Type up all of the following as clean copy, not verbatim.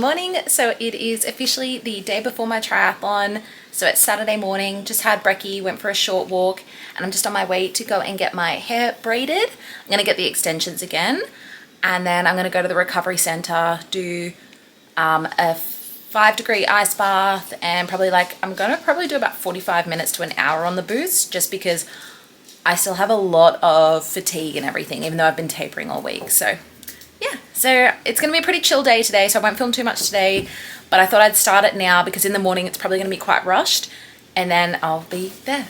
Morning. So it is officially the day before my triathlon. So it's Saturday morning, just had brekkie, went for a short walk, and I'm just on my way to go and get my hair braided. I'm gonna get the extensions again, and then I'm gonna go to the recovery center, do a 5-degree ice bath, and I'm gonna probably do about 45 minutes to an hour on the boost, just because I still have a lot of fatigue and everything, even though I've been tapering all week. So yeah, so it's going to be a pretty chill day today, so I won't film too much today, but I thought I'd start it now because in the morning it's probably going to be quite rushed, and then I'll be there.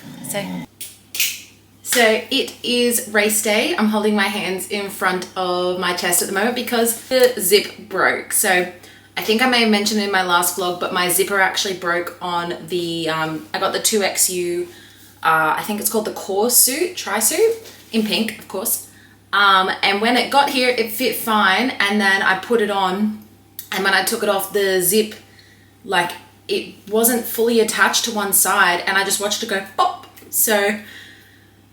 So it is race day. I'm holding my hands in front of my chest at the moment because the zip broke. So I think I may have mentioned in my last vlog, but my zipper actually broke on the, I got the 2XU, I think it's called the core suit, tri-suit, in pink, of course. And when it got here, it fit fine, and then I put it on, and when I took it off, the zip, like, it wasn't fully attached to one side, and I just watched it go pop. So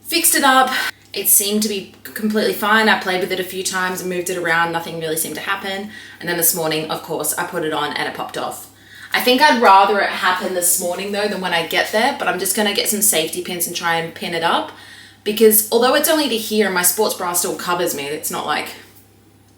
fixed it up. It seemed to be completely fine. I played with it a few times and moved it around. Nothing really seemed to happen. And then this morning, of course, I put it on and it popped off. I think I'd rather it happen this morning though than when I get there, but I'm just gonna get some safety pins and try and pin it up. Because although it's only to here, my sports bra still covers me. It's not like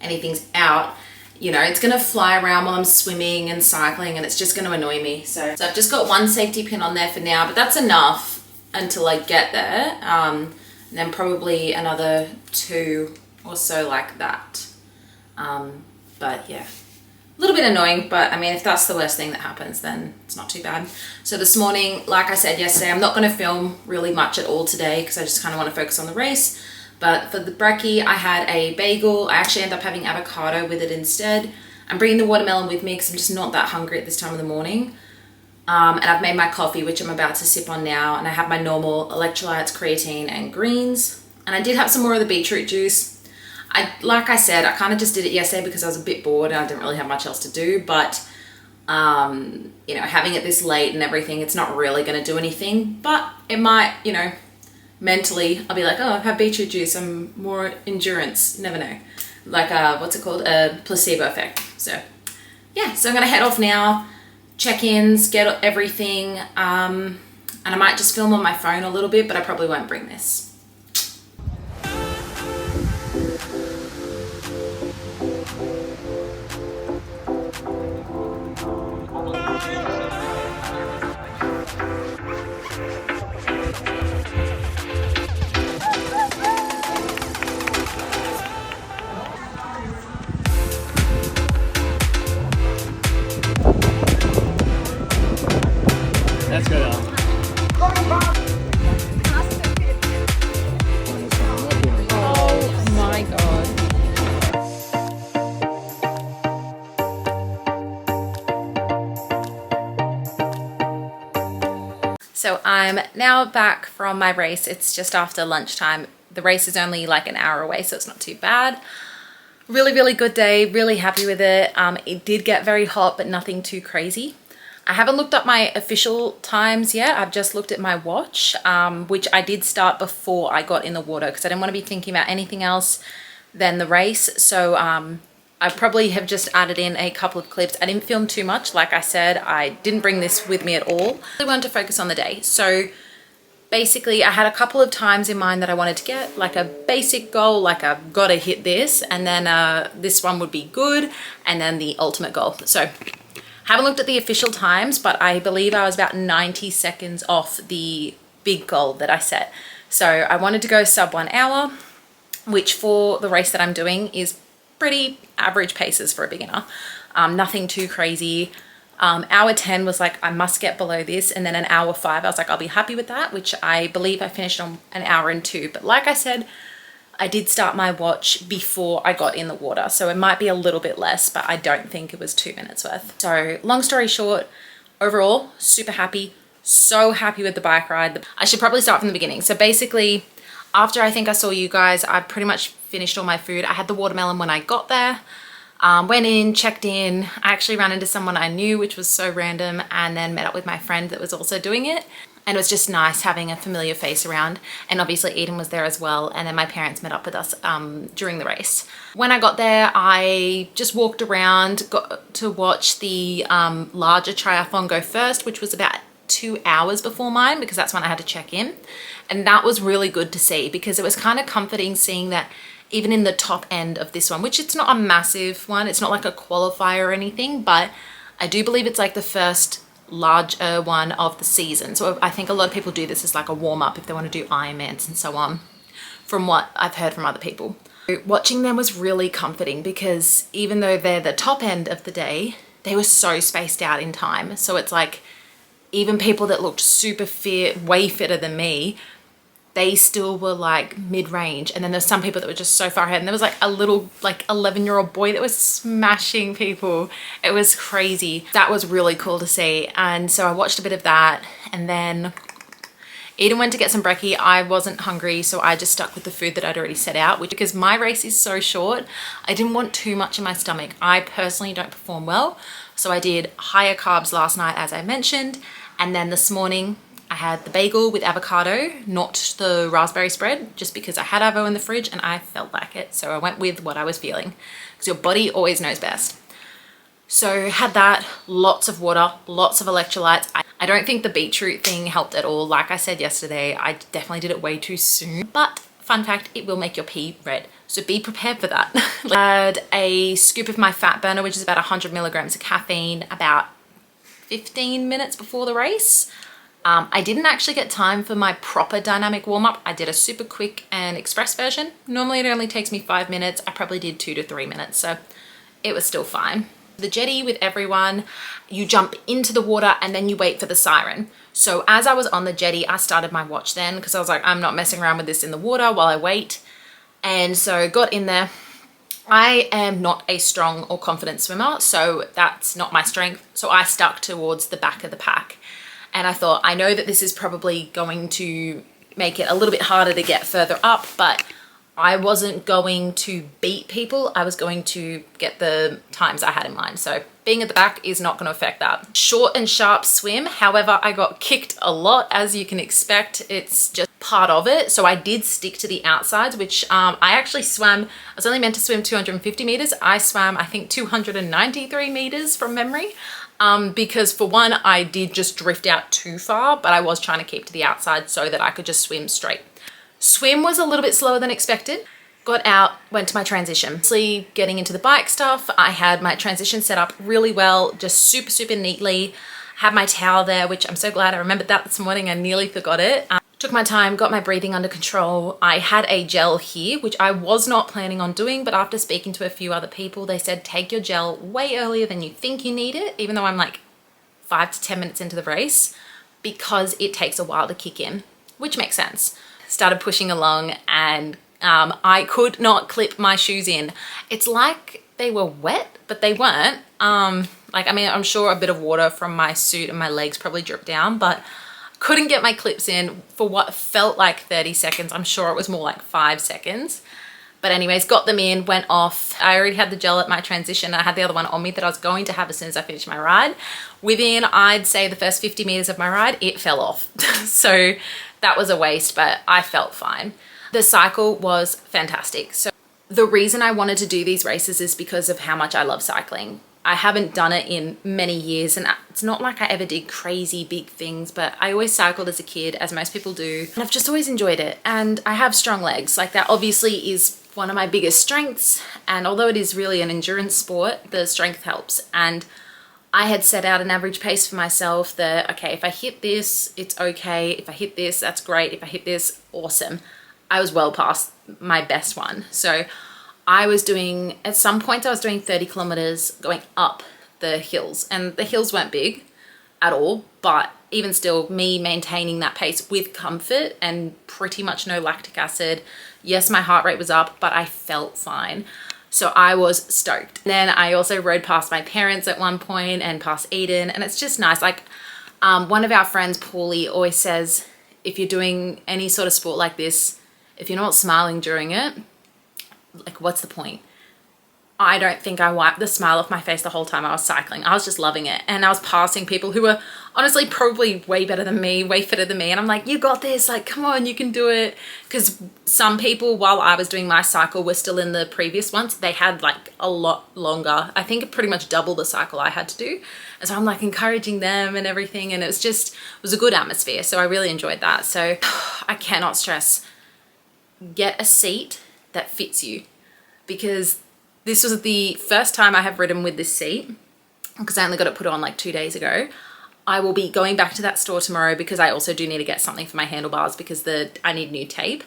anything's out. You know, it's gonna fly around while I'm swimming and cycling, and it's just gonna annoy me. So I've just got one safety pin on there for now, but that's enough until I get there. And then probably another 2 or so like that. But yeah. A little bit annoying, but I mean, if that's the worst thing that happens, then it's not too bad. So this morning, like I said yesterday, I'm not going to film really much at all today because I just kind of want to focus on the race. But for the brekkie, I had a bagel. I actually ended up having avocado with it instead. I'm bringing the watermelon with me because I'm just not that hungry at this time of the morning. And I've made my coffee, which I'm about to sip on now. And I have my normal electrolytes, creatine, and greens. And I did have some more of the beetroot juice. Like I said, I kind of just did it yesterday because I was a bit bored and I didn't really have much else to do, but you know, having it this late and everything, it's not really going to do anything, but it might, you know, mentally, I'll be like, oh, I've had beetroot juice, I'm more endurance, you never know. Like, what's it called? A placebo effect. So yeah, so I'm going to head off now, check-ins, get everything, and I might just film on my phone a little bit, but I probably won't bring this. Let's go now. Oh my God. So I'm now back from my race. It's just after lunchtime. The race is only like an hour away, so it's not too bad. Really, really good day. Really happy with it. It did get very hot, but nothing too crazy. I haven't looked up my official times yet. I've just looked at my watch, which I did start before I got in the water because I didn't want to be thinking about anything else than the race. So I probably have just added in a couple of clips. I didn't film too much. Like I said, I didn't bring this with me at all. I wanted to focus on the day. So basically I had a couple of times in mind that I wanted to get, like a basic goal, like I've got to hit this, and then this one would be good, and then the ultimate goal. So haven't looked at the official times, but I believe I was about 90 seconds off the big goal that I set. So I wanted to go sub 1 hour, which for the race that I'm doing is pretty average paces for a beginner. Nothing too crazy. Hour 10 was like, I must get below this. And then an hour 5, I was like, I'll be happy with that, which I believe I finished on an hour and 2. But like I said, I did start my watch before I got in the water, so it might be a little bit less, but I don't think it was 2 minutes worth. So long story short, overall, super happy, so happy with the bike ride. I should probably start from the beginning. So basically, after I think I saw you guys, I pretty much finished all my food. I had the watermelon when I got there, went in, checked in. I actually ran into someone I knew, which was so random, and then met up with my friend that was also doing it. And it was just nice having a familiar face around. And obviously Eden was there as well. And then my parents met up with us during the race. When I got there, I just walked around, got to watch the larger triathlon go first, which was about 2 hours before mine, because that's when I had to check in. And that was really good to see, because it was kind of comforting seeing that even in the top end of this one, which it's not a massive one, it's not like a qualifier or anything, but I do believe it's like the first larger one of the season. So I think a lot of people do this as like a warm-up if they want to do Ironmans and so on, from what I've heard from other people. Watching them was really comforting, because even though they're the top end of the day, they were so spaced out in time. So it's like even people that looked super fit, way fitter than me, they still were like mid-range. And then there's some people that were just so far ahead. And there was like a little like 11-year-old boy that was smashing people. It was crazy. That was really cool to see. And so I watched a bit of that, and then Eden went to get some brekkie. I wasn't hungry, so I just stuck with the food that I'd already set out, which, because my race is so short, I didn't want too much in my stomach. I personally don't perform well. So I did higher carbs last night, as I mentioned. And then this morning I had the bagel with avocado, not the raspberry spread, just because I had avo in the fridge and I felt like it. So I went with what I was feeling, because your body always knows best. So had that, lots of water, lots of electrolytes. I don't think the beetroot thing helped at all. Like I said yesterday, I definitely did it way too soon. But fun fact, it will make your pee red. So be prepared for that. I had a scoop of my fat burner, which is about 100 milligrams of caffeine, about 15 minutes before the race. I didn't actually get time for my proper dynamic warm-up. I did a super quick and express version. Normally it only takes me 5 minutes. I probably did 2 to 3 minutes, so it was still fine. The jetty with everyone, you jump into the water and then you wait for the siren. So as I was on the jetty, I started my watch then, because I was like, I'm not messing around with this in the water while I wait. And so got in there. I am not a strong or confident swimmer, so that's not my strength. So I stuck towards the back of the pack. And I thought, I know that this is probably going to make it a little bit harder to get further up, but I wasn't going to beat people. I was going to get the times I had in mind. So being at the back is not going to affect that. Short and sharp swim. However, I got kicked a lot, as you can expect. It's just part of it. So I did stick to the outsides, which I actually swam. I was only meant to swim 250 meters. I swam, I think, 293 meters from memory. Because for one, I did just drift out too far, but I was trying to keep to the outside so that I could just swim straight. Swim was a little bit slower than expected. Got out, went to my transition. Obviously, getting into the bike stuff, I had my transition set up really well, just super, super neatly. Had my towel there, which I'm so glad I remembered that this morning. I nearly forgot it. Took my time, got my breathing under control. I had a gel here, which I was not planning on doing, but after speaking to a few other people, they said take your gel way earlier than you think you need it, even though I'm like 5 to 10 minutes into the race, because it takes a while to kick in, which makes sense. Started pushing along, and I could not clip my shoes in. It's like they were wet, but they weren't. I mean, I'm sure a bit of water from my suit and my legs probably dripped down, but couldn't get my clips in for what felt like 30 seconds. I'm sure it was more like 5 seconds. But anyways, got them in, went off. I already had the gel at my transition. I had the other one on me that I was going to have as soon as I finished my ride. Within, I'd say, the first 50 meters of my ride, it fell off. So that was a waste, but I felt fine. The cycle was fantastic. So the reason I wanted to do these races is because of how much I love cycling. I haven't done it in many years, and it's not like I ever did crazy big things, but I always cycled as a kid, as most people do, and I've just always enjoyed it. And I have strong legs. Like, that obviously is one of my biggest strengths, and although it is really an endurance sport, the strength helps. And I had set out an average pace for myself that, okay, if I hit this, it's okay. If I hit this, that's great. If I hit this, awesome. I was well past my best one. So I was doing, at some points I was doing 30 kilometers going up the hills, and the hills weren't big at all, but even still, me maintaining that pace with comfort and pretty much no lactic acid. Yes, my heart rate was up, but I felt fine. So I was stoked. Then I also rode past my parents at one point and past Eden, and it's just nice. Like, one of our friends, Paulie, always says, if you're doing any sort of sport like this, if you're not smiling during it, like, what's the point? I don't think I wiped the smile off my face the whole time I was cycling. I was just loving it. And I was passing people who were honestly probably way better than me, way fitter than me. And I'm like, you got this, like, come on, you can do it. Because some people, while I was doing my cycle, were still in the previous ones. They had like a lot longer. I think pretty much double the cycle I had to do. And so I'm like encouraging them and everything. And it was a good atmosphere. So I really enjoyed that. So I cannot stress, get a seat that fits you, because this was the first time I have ridden with this seat, because I only got it put on like 2 days ago. I will be going back to that store tomorrow because I also do need to get something for my handlebars because I need new tape,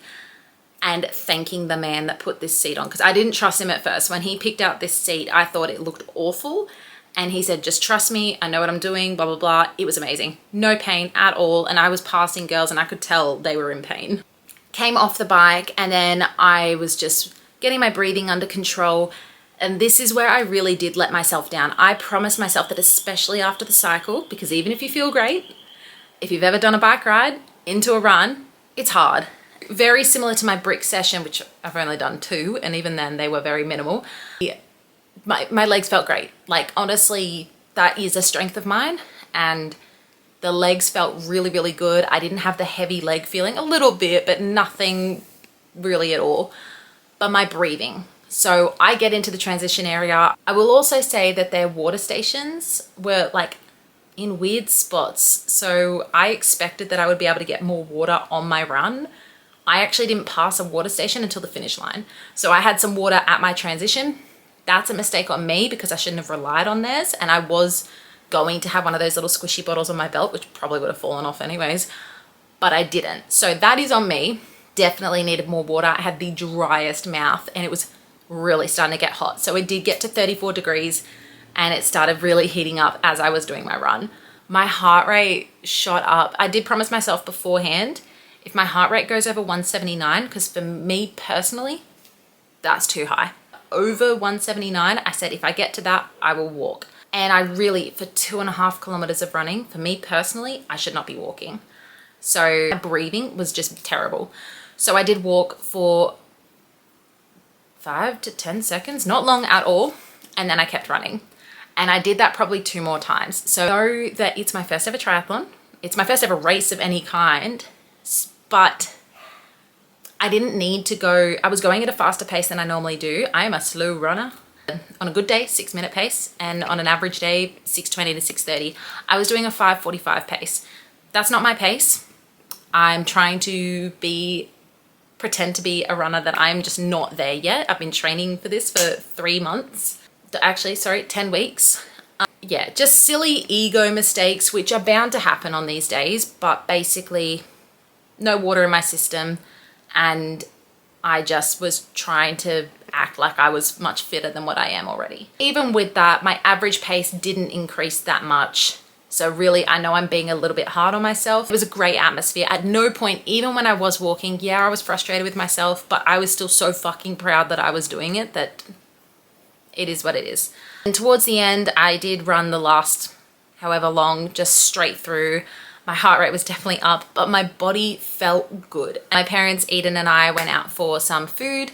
and thanking the man that put this seat on, because I didn't trust him at first. When he picked out this seat, I thought it looked awful. And he said, just trust me, I know what I'm doing, blah, blah, blah. It was amazing. No pain at all. And I was passing girls and I could tell they were in pain. Came off the bike and then I was just getting my breathing under control. And this is where I really did let myself down. I promised myself that, especially after the cycle, because even if you feel great, if you've ever done a bike ride into a run, it's hard. Very similar to my brick session, which I've only done 2, and even then they were very minimal. My legs felt great. Like, honestly, that is a strength of mine, and the legs felt really, really good. I didn't have the heavy leg feeling, a little bit, but nothing really at all. But my breathing. So I get into the transition area. I will also say that their water stations were like in weird spots. So I expected that I would be able to get more water on my run. I actually didn't pass a water station until the finish line. So I had some water at my transition. That's a mistake on me because I shouldn't have relied on theirs. And I was going to have one of those little squishy bottles on my belt, which probably would have fallen off anyways, but I didn't. So that is on me. Definitely needed more water. I had the driest mouth and it was really starting to get hot. So it did get to 34 degrees and it started really heating up as I was doing my run. My heart rate shot up. I did promise myself beforehand, if my heart rate goes over 179, because for me personally, that's too high. Over 179, I said, if I get to that, I will walk. And I really, for 2.5 kilometers of running, for me personally, I should not be walking. So my breathing was just terrible. So I did walk for 5 to 10 seconds, not long at all. And then I kept running. And I did that probably 2 more times. So I know that it's my first ever triathlon. It's my first ever race of any kind, but I didn't need to go. I was going at a faster pace than I normally do. I am a slow runner. On a good day, 6-minute pace, and on an average day, 6:20 to 6:30. I was doing a 5:45 pace. That's not my pace. I'm trying to pretend to be a runner that I'm just not there yet. I've been training for this for 3 months. Actually, sorry, 10 weeks. Yeah, just silly ego mistakes, which are bound to happen on these days, but basically no water in my system. And I just was trying to act like I was much fitter than what I am already. Even with that, my average pace didn't increase that much. So really, I know I'm being a little bit hard on myself. It was a great atmosphere. At no point, even when I was walking, yeah, I was frustrated with myself, but I was still so fucking proud that I was doing it, that it is what it is. And towards the end, I did run the last however long, just straight through. My heart rate was definitely up, but my body felt good. My parents, Eden and I, went out for some food.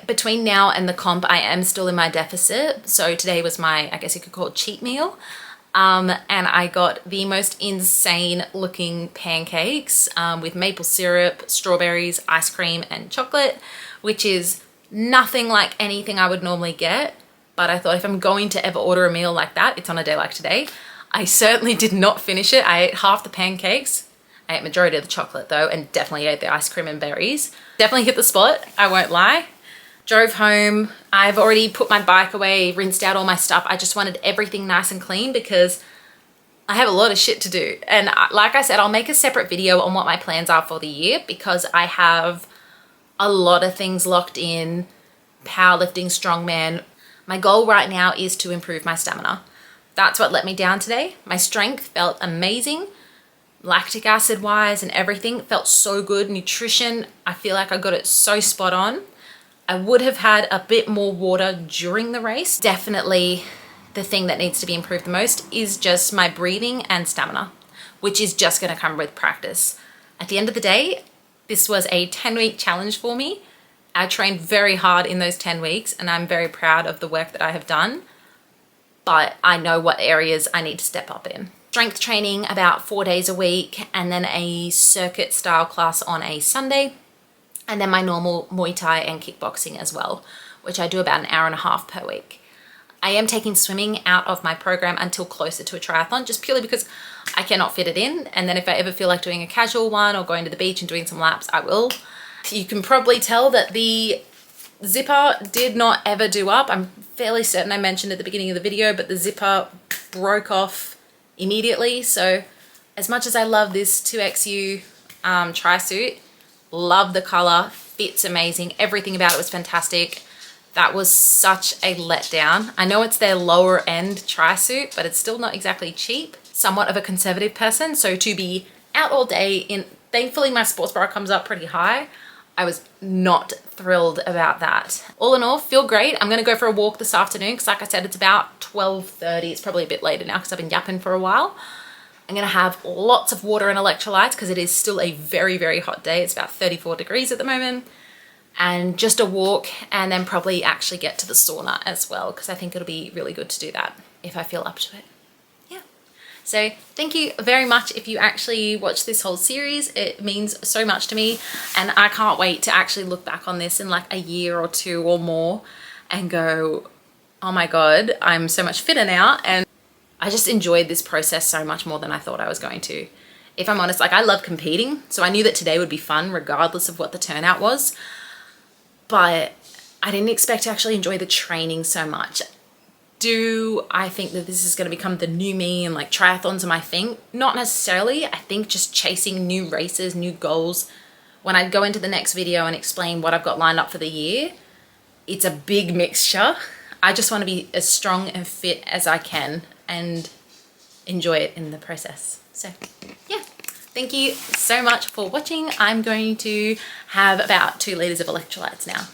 Between now and the comp, I am still in my deficit. So today was my, I guess you could call it, cheat meal. And I got the most insane looking pancakes with maple syrup, strawberries, ice cream, and chocolate, which is nothing like anything I would normally get. But I thought if I'm going to ever order a meal like that, it's on a day like today. I certainly did not finish it. I ate half the pancakes. I ate majority of the chocolate though, and definitely ate the ice cream and berries. Definitely hit the spot, I won't lie. Drove home. I've already put my bike away, rinsed out all my stuff. I just wanted everything nice and clean because I have a lot of shit to do. And like I said, I'll make a separate video on what my plans are for the year because I have a lot of things locked in. Powerlifting, strongman. My goal right now is to improve my stamina. That's what let me down today. My strength felt amazing. Lactic acid wise and everything felt so good. Nutrition, I feel like I got it so spot on. I would have had a bit more water during the race. Definitely the thing that needs to be improved the most is just my breathing and stamina, which is just going to come with practice. At the end of the day, this was a 10-week challenge for me. I trained very hard in those 10 weeks and I'm very proud of the work that I have done, but I know what areas I need to step up in. strength training about 4 days a week, and then a circuit style class on a Sunday, and then my normal Muay Thai and kickboxing as well, which I do about an hour and a half per week. I am taking swimming out of my program until closer to a triathlon, just purely because I cannot fit it in. And then if I ever feel like doing a casual one or going to the beach and doing some laps, I will. You can probably tell that the zipper did not ever do up. I'm fairly certain I mentioned at the beginning of the video, but the zipper broke off immediately. So as much as I love this 2XU tri-suit, love the color, fits amazing, everything about it was fantastic. That was such a letdown. I know it's their lower end tri-suit, but it's still not exactly cheap. Somewhat of a conservative person, so to be out all day in, thankfully my sports bra comes up pretty high. I was not thrilled about that. All in all, feel great. I'm gonna go for a walk this afternoon because like I said, it's about 12:30. It's probably a bit later now because I've been yapping for a while. I'm gonna have lots of water and electrolytes because it is still a very, very hot day. It's about 34 degrees at the moment. And just a walk, and then probably actually get to the sauna as well, because I think it'll be really good to do that if I feel up to it. Yeah. So thank you very much if you actually watched this whole series. It means so much to me, and I can't wait to actually look back on this in like a year or two or more and go, oh my God, I'm so much fitter now. And I just enjoyed this process so much more than I thought I was going to. If I'm honest, like I love competing, so I knew that today would be fun regardless of what the turnout was. But I didn't expect to actually enjoy the training so much. Do I think that this is going to become the new me and like triathlons are my thing? Not necessarily. I think just chasing new races, new goals. When I go into the next video and explain what I've got lined up for the year, it's a big mixture. I just want to be as strong and fit as I can and enjoy it in the process. So yeah. Thank you so much for watching. I'm going to have about 2 liters of electrolytes now.